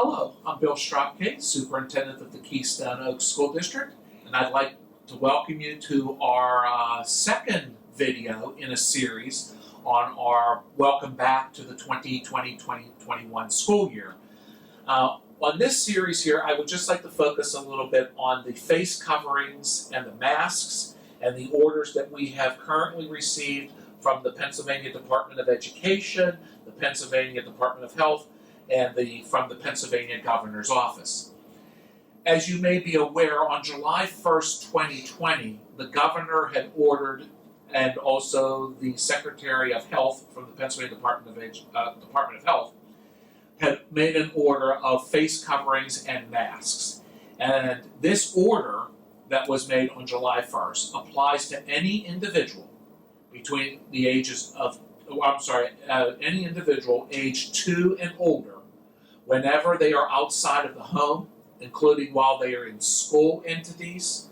Hello, I'm Bill Stropke, Superintendent of the Keystone Oaks School District, and I'd like to welcome you to our second video in a series on our welcome back to the 2020-2021 school year. On this series here, I would just like to focus a little bit on the face coverings and the masks and the orders that we have currently received from the Pennsylvania Department of Education, the Pennsylvania Department of Health, and from the Pennsylvania Governor's Office. As you may be aware, on July 1st, 2020, the Governor had ordered, and also the Secretary of Health from the Pennsylvania Department of Health, had made an order of face coverings and masks. And this order that was made on July 1st applies to any individual between the ages of, any individual age 2 and older, whenever they are outside of the home, including while they are in school entities,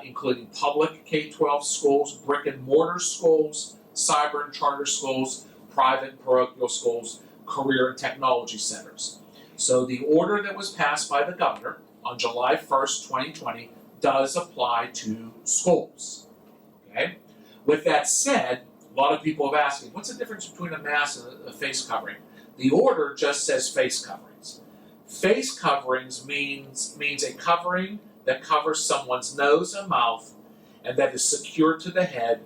including public K-12 schools, brick and mortar schools, cyber and charter schools, private and parochial schools, career and technology centers. So the order that was passed by the Governor on July 1st, 2020 does apply to schools. Okay? With that said, a lot of people have asked me, what's the difference between a mask and a face covering? The order just says face coverings. Face coverings means a covering that covers someone's nose and mouth and that is secured to the head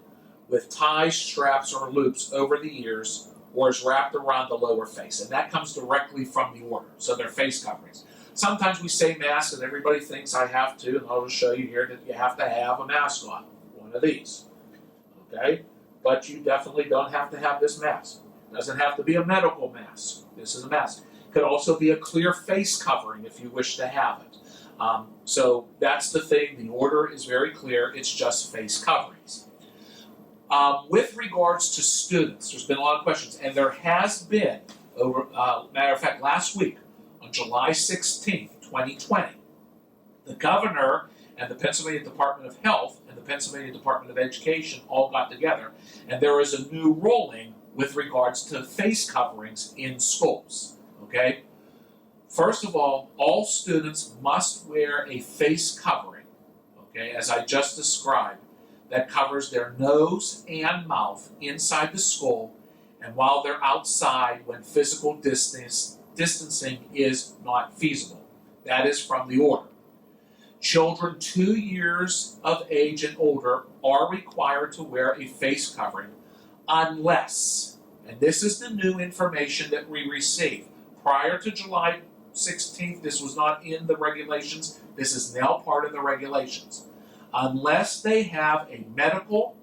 with ties, straps, or loops over the ears or is wrapped around the lower face. And that comes directly from the order. So they're face coverings. Sometimes we say mask and everybody thinks I have to, and I'll just show you here that you have to have a mask on. One of these. Okay? But you definitely don't have to have this mask. It doesn't have to be a medical mask. This is a mask. It could also be a clear face covering if you wish to have it. So that's the thing. The order is very clear. It's just face coverings. With regards to students, there's been a lot of questions, and there has been, matter of fact, last week, on July 16th, 2020, the Governor and the Pennsylvania Department of Health and the Pennsylvania Department of Education all got together, and there is a new ruling with regards to face coverings in schools. Okay? First of all students must wear a face covering, okay, as I just described, that covers their nose and mouth inside the school and while they're outside when physical distancing is not feasible. That is from the order. Children 2 years of age and older are required to wear a face covering unless, and this is the new information that we received, prior to July 16th, this was not in the regulations, this is now part of the regulations, unless they have a medical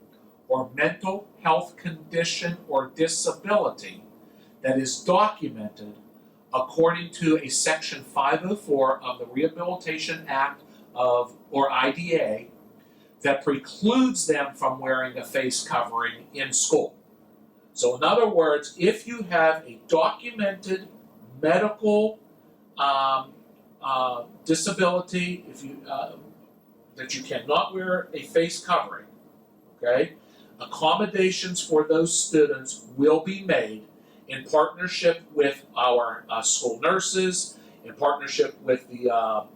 or mental health condition or disability that is documented according to a Section 504 of the Rehabilitation Act or IDA that precludes them from wearing a face covering in school. So in other words, if you have a documented medical disability, that you cannot wear a face covering, okay, accommodations for those students will be made in partnership with our school nurses, in partnership with the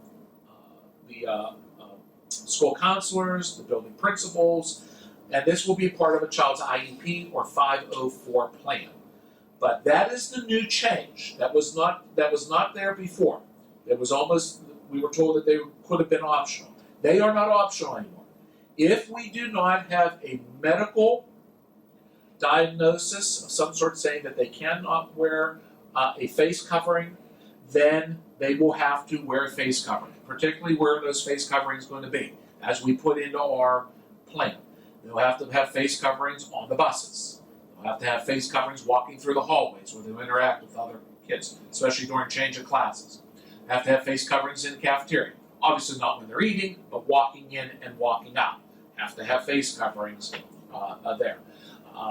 school counselors, the building principals, and this will be part of a child's IEP or 504 plan. But that is the new change. That was not there before. It was we were told that they could have been optional. They are not optional anymore. If we do not have a medical diagnosis of some sort saying that they cannot wear a face covering, then they will have to wear a face covering, particularly where those face coverings are going to be, as we put into our plan. They'll have to have face coverings on the buses. They'll have to have face coverings walking through the hallways where they'll interact with other kids, especially during change of classes. They have to have face coverings in the cafeteria. Obviously not when they're eating, but walking in and walking out. Have to have face coverings there.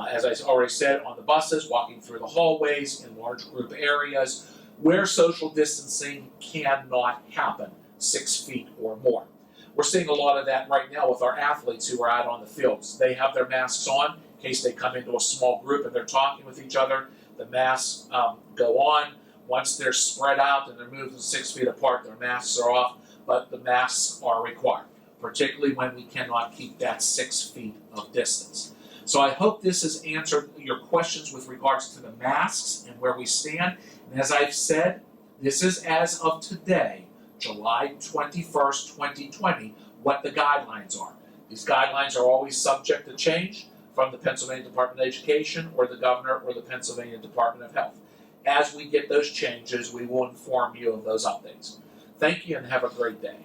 As I already said, on the buses, walking through the hallways in large group areas where social distancing cannot happen 6 feet or more. We're seeing a lot of that right now with our athletes who are out on the fields. They have their masks on in case they come into a small group and they're talking with each other. The masks go on. Once they're spread out and they're moved 6 feet apart, their masks are off, but the masks are required, particularly when we cannot keep that 6 feet of distance. So I hope this has answered your questions with regards to the masks and where we stand. And as I've said, this is as of today, July 21st, 2020, what the guidelines are. These guidelines are always subject to change from the Pennsylvania Department of Education or the governor or the Pennsylvania Department of Health. As we get those changes, we will inform you of those updates. Thank you and have a great day.